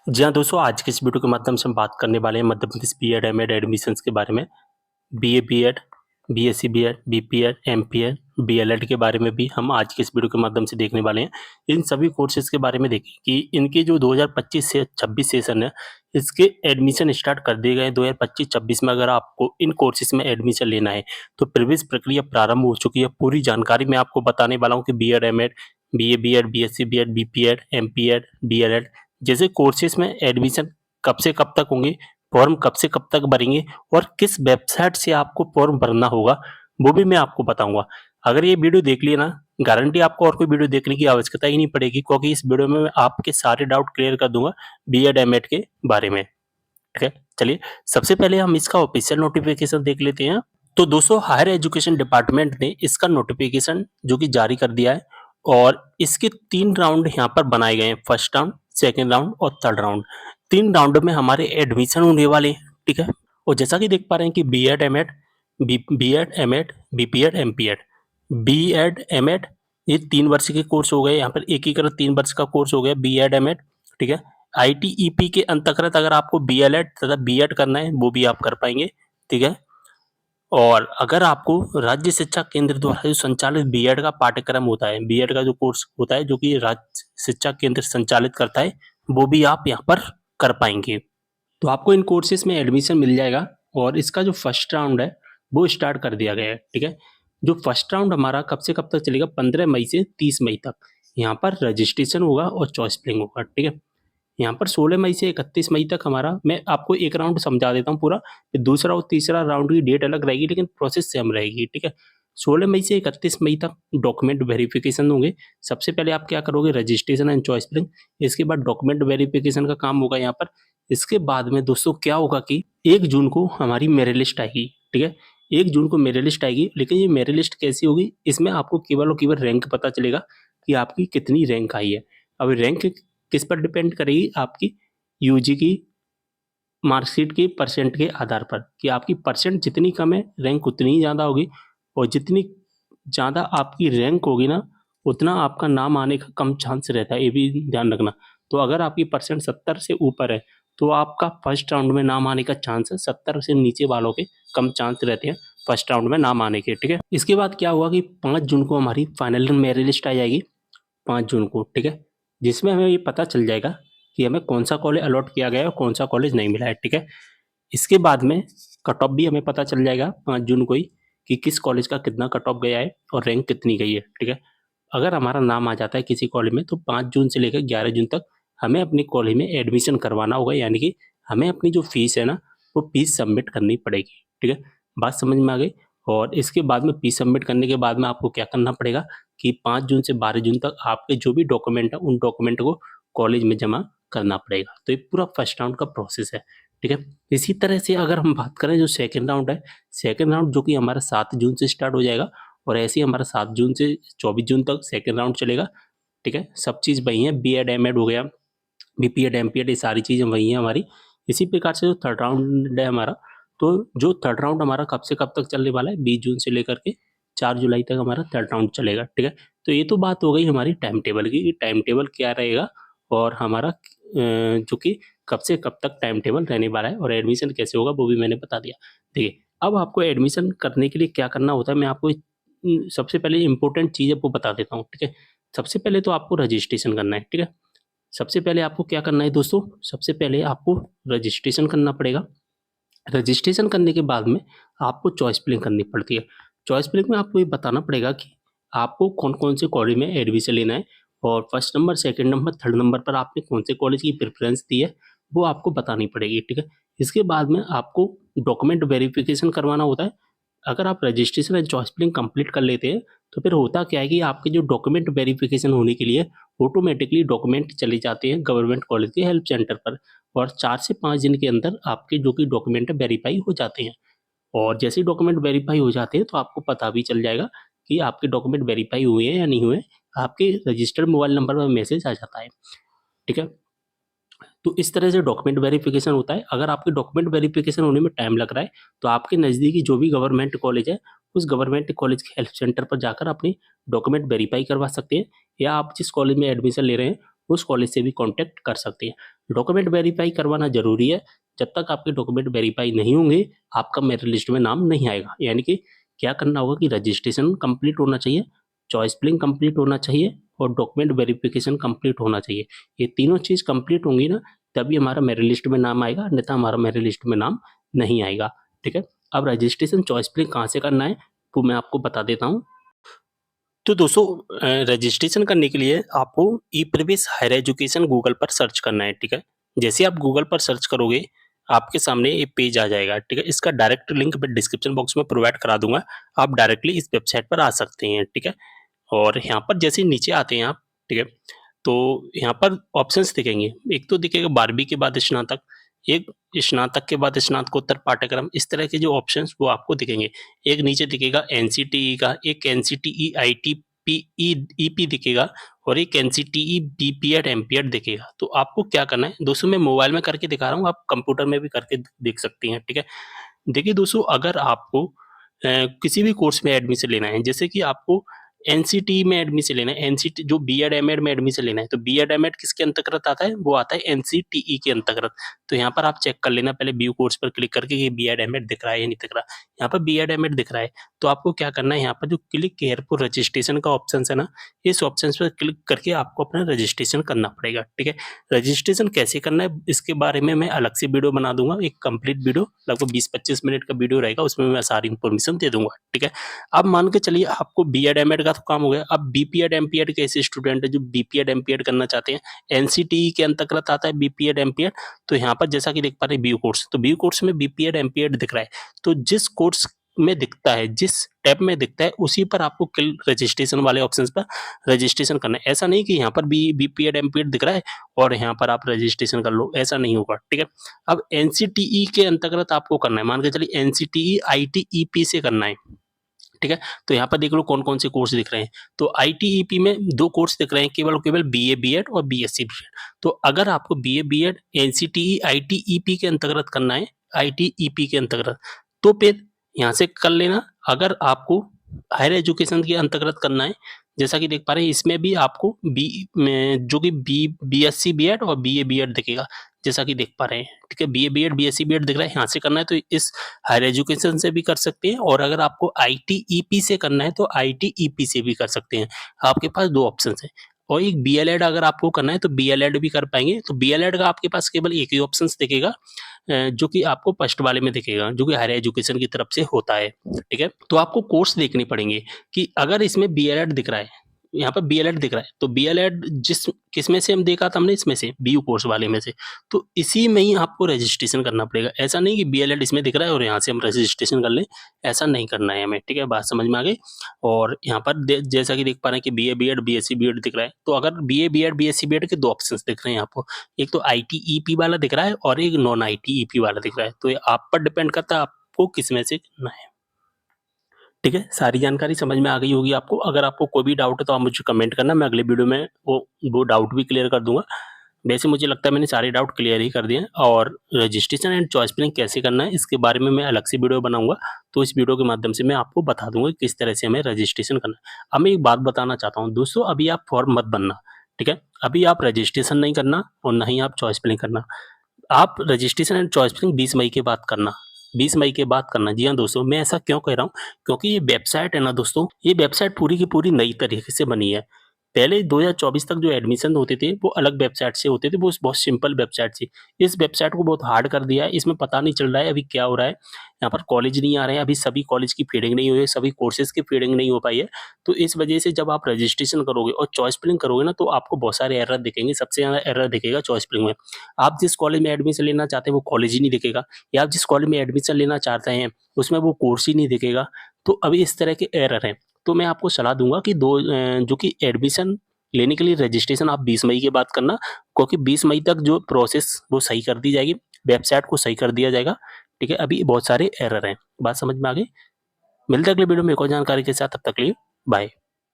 जी हाँ दोस्तों, आज के इस वीडियो के माध्यम से हम बात करने वाले हैं Madhya Pradesh BEd MEd admissions के बारे में। BA BEd, BSc BEd, BPEd, MPEd, BElEd के बारे में भी हम आज के इस वीडियो के माध्यम से देखने वाले हैं। इन सभी कोर्सेज के बारे में देखें कि इनके जो 2025 से 26 सेशन है, इसके एडमिशन स्टार्ट कर दिए गए हैं। 2025-26 में अगर आपको इन कोर्सेज में एडमिशन लेना है तो प्रवेश प्रक्रिया प्रारंभ हो चुकी है। पूरी जानकारी मैं आपको बताने वाला हूँ कि BEd MEd, BA BEd, BSc BEd, BPEd, MPEd, BElEd जैसे कोर्सेज में एडमिशन कब से कब तक होंगे, फॉर्म कब से कब तक भरेंगे और किस वेबसाइट से आपको फॉर्म भरना होगा, वो भी मैं आपको बताऊँगा। अगर ये वीडियो देख लिए ना, गारंटी आपको और कोई वीडियो देखने की आवश्यकता ही नहीं पड़ेगी, क्योंकि इस वीडियो में मैं आपके सारे डाउट क्लियर कर दूँगा बीएड एमएड के बारे में। ठीक है? चलिए, सबसे पहले हम इसका ऑफिशियल नोटिफिकेशन देख लेते हैं। तो दोस्तों, हायर एजुकेशन डिपार्टमेंट ने इसका नोटिफिकेशन जो कि जारी कर दिया है और इसके 3 राउंड यहाँ पर बनाए गए हैं, फर्स्ट राउंड, सेकंड राउंड और थर्ड राउंड। 3 राउंड में हमारे एडमिशन होने वाले हैं, ठीक है? और जैसा कि देख पा रहे हैं कि BEd MEd, BEd MEd, BPEd, MPEd, BEd MEd ये 3 वर्ष के कोर्स हो गए। यहाँ पर एकीकृत 3 वर्ष का कोर्स हो गया बीएड एमएड, ठीक है? आईटीईपी के अंतर्गत अगर आपको बीएलएड तथा बीएड करना है, वो भी आप कर पाएंगे, ठीक है? और अगर आपको राज्य शिक्षा केंद्र द्वारा जो संचालित बीएड का पाठ्यक्रम होता है, बीएड का जो कोर्स होता है जो कि राज्य शिक्षा केंद्र संचालित करता है, वो भी आप यहाँ पर कर पाएंगे। तो आपको इन कोर्सेज में एडमिशन मिल जाएगा और इसका जो फर्स्ट राउंड है वो स्टार्ट कर दिया गया है, ठीक है? जो फर्स्ट राउंड हमारा कब से कब तक चलेगा, 15 मई से 30 मई तक। यहाँ पर रजिस्ट्रेशन होगा और चॉइस फिलिंग होगा, ठीक है? यहाँ पर 16 मई से 31 मई तक हमारा, मैं आपको एक राउंड समझा देता हूँ पूरा, फिर दूसरा और तीसरा राउंड की डेट अलग रहेगी लेकिन प्रोसेस सेम रहेगी, ठीक है? 16 मई से 31 मई तक डॉक्यूमेंट वेरिफिकेशन होंगे। सबसे पहले आप क्या करोगे, रजिस्ट्रेशन एंड चॉइस फिलिंग। इसके बाद डॉक्यूमेंट वेरिफिकेशन का काम होगा यहाँ पर। इसके बाद में दोस्तों क्या होगा कि 1 जून को हमारी मेरिट लिस्ट आएगी, ठीक है? 1 जून को मेरिट लिस्ट आएगी, लेकिन ये मेरिट लिस्ट कैसी होगी, इसमें आपको केवल और केवल रैंक पता चलेगा कि आपकी कितनी रैंक आई है। अब रैंक किस पर डिपेंड करेगी, आपकी यूजी की मार्कशीट के परसेंट के आधार पर, कि आपकी परसेंट जितनी कम है रैंक उतनी ही ज़्यादा होगी, और जितनी ज़्यादा आपकी रैंक होगी ना, उतना आपका नाम आने का कम चांस रहता है, ये भी ध्यान रखना। तो अगर आपकी परसेंट 70 से ऊपर है तो आपका फर्स्ट राउंड में नाम आने का चांस है, 70 से नीचे वालों के कम चांस रहते हैं फर्स्ट राउंड में नाम आने के, ठीक है? इसके बाद क्या हुआ कि 5 जून को हमारी फाइनल मेरिट लिस्ट आ जाएगी, 5 जून को, ठीक है? जिसमें हमें ये पता चल जाएगा कि हमें कौन-सा कॉलेज अलॉट किया गया है और कौन-सा कॉलेज नहीं मिला है, ठीक है? इसके बाद में कट ऑफ भी हमें पता चल जाएगा 5 जून को ही, कि किस कॉलेज का कितना कट ऑफ गया है और रैंक कितनी गई है, ठीक है? अगर हमारा नाम आ जाता है किसी कॉलेज में तो 5 जून से लेकर 11 जून तक हमें अपने कॉलेज में एडमिशन करवाना होगा, यानी कि हमें अपनी जो फीस है ना, वो फीस सबमिट करनी पड़ेगी, ठीक है? बात समझ में आ गई? और इसके बाद में फीस सबमिट करने के बाद में आपको क्या करना पड़ेगा कि 5 जून से 12 जून तक आपके जो भी डॉक्यूमेंट है, उन डॉक्यूमेंट को कॉलेज में जमा करना पड़ेगा। तो ये पूरा फर्स्ट राउंड का प्रोसेस है, ठीक है? इसी तरह से अगर हम बात करें जो सेकंड राउंड है, सेकंड राउंड जो कि हमारा 7 जून से स्टार्ट हो जाएगा और ऐसे ही हमारा 7 जून से 24 जून तक सेकंड राउंड चलेगा, ठीक है? सब चीज़ वही है, बीएड, एमएड हो गया, बीपीएड, एमपीएड, ये सारी चीज़ें वही हैं हमारी। इसी प्रकार से जो थर्ड राउंड है हमारा, तो जो थर्ड राउंड हमारा कब से कब तक चलने वाला है, 20 जून से लेकर के 4 जुलाई तक हमारा थर्ड राउंड चलेगा, ठीक है? तो ये तो बात हो गई हमारी टाइम टेबल की, टाइम टेबल क्या रहेगा और हमारा जो कि कब से कब तक टाइम टेबल रहने वाला है और एडमिशन कैसे होगा वो भी मैंने बता दिया। देखिए, अब आपको एडमिशन करने के लिए क्या करना होता है, मैं आपको सबसे पहले इम्पोर्टेंट चीज़ है वो बता देता हूँ, ठीक है? सबसे पहले तो आपको रजिस्ट्रेशन करना है, ठीक है? सबसे पहले आपको क्या करना है दोस्तों, सबसे पहले आपको रजिस्ट्रेशन करना पड़ेगा। रजिस्ट्रेशन करने के बाद में आपको चॉइस फिलिंग करनी पड़ती है। चॉइस फिलिंग में आपको ये बताना पड़ेगा कि आपको कौन-कौन से कॉलेज में एडमिशन लेना है और first number, second number, third number पर आपने कौन से कॉलेज की प्रेफ़रेंस दी है, वो आपको बतानी पड़ेगी, ठीक है? इसके बाद में आपको डॉक्यूमेंट वेरिफ़िकेशन करवाना होता है। अगर आप registration and choice filling complete कर लेते हैं, तो फिर होता क्या है कि आपके जो डॉक्यूमेंट वेरिफ़िकेशन होने के लिए ऑटोमेटिकली डॉक्यूमेंट चले जाते हैं गवर्नमेंट कॉलेज के हेल्प सेंटर पर, और 4 से 5 दिन के अंदर आपके जो कि डॉक्यूमेंट है वेरीफाई हो जाते हैं। और जैसे ही डॉक्यूमेंट वेरीफाई हो जाते हैं तो आपको पता भी चल जाएगा कि आपके डॉक्यूमेंट वेरीफाई हुए हैं या नहीं हुए। आपके रजिस्टर्ड मोबाइल नंबर पर मैसेज आ जाता है, ठीक है? तो इस तरह से डॉक्यूमेंट वेरिफिकेशन होता है। अगर आपके डॉक्यूमेंट वेरिफिकेशन होने में टाइम लग रहा है, तो आपके नज़दीकी जो भी गवर्नमेंट कॉलेज है, उस गवर्नमेंट कॉलेज के हेल्प सेंटर पर जाकर अपनी डॉक्यूमेंट वेरीफाई करवा सकते हैं, या आप जिस कॉलेज में एडमिशन ले रहे हैं, उस कॉलेज से भी कॉन्टैक्ट कर सकते हैं। डॉक्यूमेंट वेरीफाई करवाना जरूरी है, जब तक आपके डॉक्यूमेंट वेरीफाई नहीं होंगे आपका मेरिट लिस्ट में नाम नहीं आएगा। यानी कि क्या करना होगा कि रजिस्ट्रेशन कंप्लीट होना चाहिए, चॉइस फिलिंग कंप्लीट होना चाहिए और डॉक्यूमेंट वेरिफिकेशन कंप्लीट होना चाहिए। ये तीनों चीज़ कंप्लीट होंगी ना तभी हमारा मेरिट लिस्ट में नाम आएगा, अन्यथा हमारा मेरिट लिस्ट में नाम नहीं आएगा। ठीक है, अब रजिस्ट्रेशन चॉइस फिलिंग कहाँ से करना है तो मैं आपको बता देता हूँ। तो दोस्तों रजिस्ट्रेशन करने के लिए आपको ई प्रवेश हायर एजुकेशन गूगल पर सर्च करना है। ठीक है, जैसे आप गूगल पर सर्च करोगे आपके सामने ये पेज आ जाएगा। ठीक है, इसका डायरेक्ट लिंक मैं डिस्क्रिप्शन बॉक्स में प्रोवाइड करा दूंगा, आप डायरेक्टली इस वेबसाइट पर आ सकते हैं। ठीक है, और यहाँ पर जैसे नीचे आते हैं आप, ठीक है, तो यहाँ पर ऑप्शंस दिखेंगे। एक तो दिखेगा 12वीं के बाद स्नातक, एक स्नातक के बाद स्नातकोत्तर पाठ्यक्रम, इस तरह के जो ऑप्शंस वो आपको दिखेंगे। एक नीचे दिखेगा एनसीटीई का, एक एनसीटीई आईटीपीईपी दिखेगा और एक एनसीटीई बीपीएड एमपीएड दिखेगा। तो आपको क्या करना है दोस्तों, मैं मोबाइल में करके दिखा रहा हूँ, आप कंप्यूटर में भी करके देख सकती हैं। ठीक है, देखिए दोस्तों, अगर आपको किसी भी कोर्स में एडमिशन लेना है, जैसे कि आपको एनसीटी में एडमिशन लेना है, एनसीटी जो बीएड एमएड में एडमिशन लेना है, तो बीएड एमएड किसके अंतर्गत आता है, वो आता है एनसीटीई के अंतर्गत। तो यहाँ पर आप चेक कर लेना पहले व्यू कोर्स पर क्लिक करके ये बीएड एमएड दिख रहा है या नहीं दिख रहा। यहाँ पर बीएड एमएड दिख रहा है, तो आपको क्या करना है, यहाँ पर जो क्लिक केयर फॉर रजिस्ट्रेशन का ऑप्शन है ना, इस ऑप्शन पर क्लिक करके आपको अपना रजिस्ट्रेशन करना पड़ेगा। ठीक है, रजिस्ट्रेशन कैसे करना है इसके बारे में मैं अलग से वीडियो बना दूंगा, एक कंप्लीट वीडियो लगभग 20-25 मिनट का वीडियो रहेगा, उसमें मैं सारी इन्फॉर्मेशन दे दूंगा। ठीक है, अब मान के चलिए आपको बीएड एमएड का तो काम हो गया, अब बीपीएड एमपीएड के ऐसे स्टूडेंट है जो बीपीएड एमपीएड करना चाहते हैं, एनसीटीई के अंतर्गत आता है बीपीएड एमपीएड। तो यहाँ पर जैसा कि देख पा रहे हैं व्यू कोर्स, तो व्यू कोर्स में बीपीएड एमपीएड दिख रहा है, तो जिस कोर्स में दिखता है, जिस टैब में दिखता है उसी पर आपको रजिस्ट्रेशन वाले ऑप्शंस पर रजिस्ट्रेशन करना है। ऐसा नहीं कि यहाँ पर भी बीपीएड एमपीएड दिख रहा है और यहाँ पर आप रजिस्ट्रेशन कर लो, ऐसा नहीं होगा। ठीक है, अब एनसीटीई के अंतर्गत आपको करना है, मान के चलिए एनसीटीई आईटीईपी से करना है। ठीक है, तो यहाँ पर देख लो कौन कौन से कोर्स दिख रहे हैं, तो आईटीईपी में 2 कोर्स दिख रहे हैं, केवल बीए बीएड और बीएससी बीएड। तो अगर आपको बीए बीएड एनसीटीई आईटीईपी के अंतर्गत करना है, आईटीईपी के अंतर्गत, तो फिर यहाँ से कर लेना। अगर आपको हायर एजुकेशन के अंतर्गत करना है, जैसा कि देख पा रहे हैं इसमें भी आपको बी में जो कि बीएससी बीएड और बीए बीएड दिखेगा, जैसा कि देख पा रहे हैं। ठीक है, बीए बीएड बीएससी बीएड दिख रहा है, यहाँ से करना है तो इस हायर एजुकेशन से भी कर सकते हैं, और अगर आपको आईटीईपी से करना है तो आईटीईपी से भी कर सकते हैं। आपके पास 2 ऑप्शन है, और एक बीएलएड अगर आपको करना है तो बीएलएड भी कर पाएंगे। तो बीएलएड का आपके पास केवल एक ही ऑप्शन दिखेगा, जो कि आपको फर्स्ट वाले में दिखेगा, जो कि हायर एजुकेशन की तरफ से होता है। ठीक है, तो आपको कोर्स देखने पड़ेंगे कि अगर इसमें बीएलएड दिख रहा है, यहाँ पर बीएलएड दिख रहा है, तो बीएलएड किसमें से हम देखा था हमने, इसमें से बीयू कोर्स वाले में से, तो इसी में ही आपको रजिस्ट्रेशन करना पड़ेगा। ऐसा नहीं कि बीएलएड इसमें दिख रहा है और यहाँ से हम रजिस्ट्रेशन कर लें, ऐसा नहीं करना है हमें। ठीक है, बात समझ में आ गई। और यहाँ पर जैसा कि देख पा रहे हैं कि बीए बीएड बीएससी बीएड दिख रहा है, तो अगर बीए बीएड बीएससी बीएड के 2 ऑप्शन दिख रहे हैं आपको, एक तो आईटीईपी वाला दिख रहा है और एक नॉन आईटीईपी वाला दिख रहा है, तो ये आप पर डिपेंड करता है आपको किसमें से करना है। ठीक है, सारी जानकारी समझ में आ गई होगी आपको। अगर आपको कोई भी डाउट है तो आप मुझे कमेंट करना, मैं अगले वीडियो में वो डाउट भी क्लियर कर दूंगा। वैसे मुझे लगता है मैंने सारे डाउट क्लियर ही कर दिए हैं, और रजिस्ट्रेशन एंड चॉइस फिलिंग कैसे करना है इसके बारे में मैं अलग से वीडियो बनाऊंगा, तो इस वीडियो के माध्यम से मैं आपको बता दूंगा किस तरह से हमें रजिस्ट्रेशन करना है। अब मैं एक बात बताना चाहता हूँ दोस्तों, अभी आप फॉर्म मत बनना। ठीक है, अभी आप रजिस्ट्रेशन नहीं करना और ना ही आप चॉइस फिलिंग करना। आप रजिस्ट्रेशन एंड चॉइस फिलिंग 20 मई के बाद करना, 20 मई के बाद करना। जी हाँ दोस्तों, मैं ऐसा क्यों कह रहा हूँ, क्योंकि ये वेबसाइट है ना दोस्तों, ये वेबसाइट पूरी की पूरी नई तरीके से बनी है। पहले 2024 तक जो एडमिशन होते थे वो अलग वेबसाइट से होते थे, वो बहुत सिंपल वेबसाइट थी। इस वेबसाइट को बहुत हार्ड कर दिया है, इसमें पता नहीं चल रहा है अभी क्या हो रहा है। यहाँ पर कॉलेज नहीं आ रहे हैं, अभी सभी कॉलेज की फीडिंग नहीं हुई है, सभी कोर्सेज की फीडिंग नहीं हो पाई है। तो इस वजह से जब आप रजिस्ट्रेशन करोगे और चॉइस फिलिंग करोगे ना, तो आपको बहुत सारे एरर दिखेंगे। सबसे ज़्यादा एरर दिखेगा चॉइस फिलिंग में। आप जिस कॉलेज में एडमिशन लेना चाहते हैं वो कॉलेज ही नहीं दिखेगा, या आप जिस कॉलेज में एडमिशन लेना चाहते हैं उसमें वो कोर्स ही नहीं दिखेगा। तो अभी इस तरह के एरर हैं। तो मैं आपको सलाह दूंगा कि जो कि एडमिशन लेने के लिए रजिस्ट्रेशन आप 20 मई के बाद करना, क्योंकि 20 मई तक जो प्रोसेस वो सही कर दी जाएगी, वेबसाइट को सही कर दिया जाएगा। ठीक है, अभी बहुत सारे एरर हैं। बात समझ में आ गई। मिलते हैं अगले वीडियो में एक और जानकारी के साथ, तब तक के लिए बाय।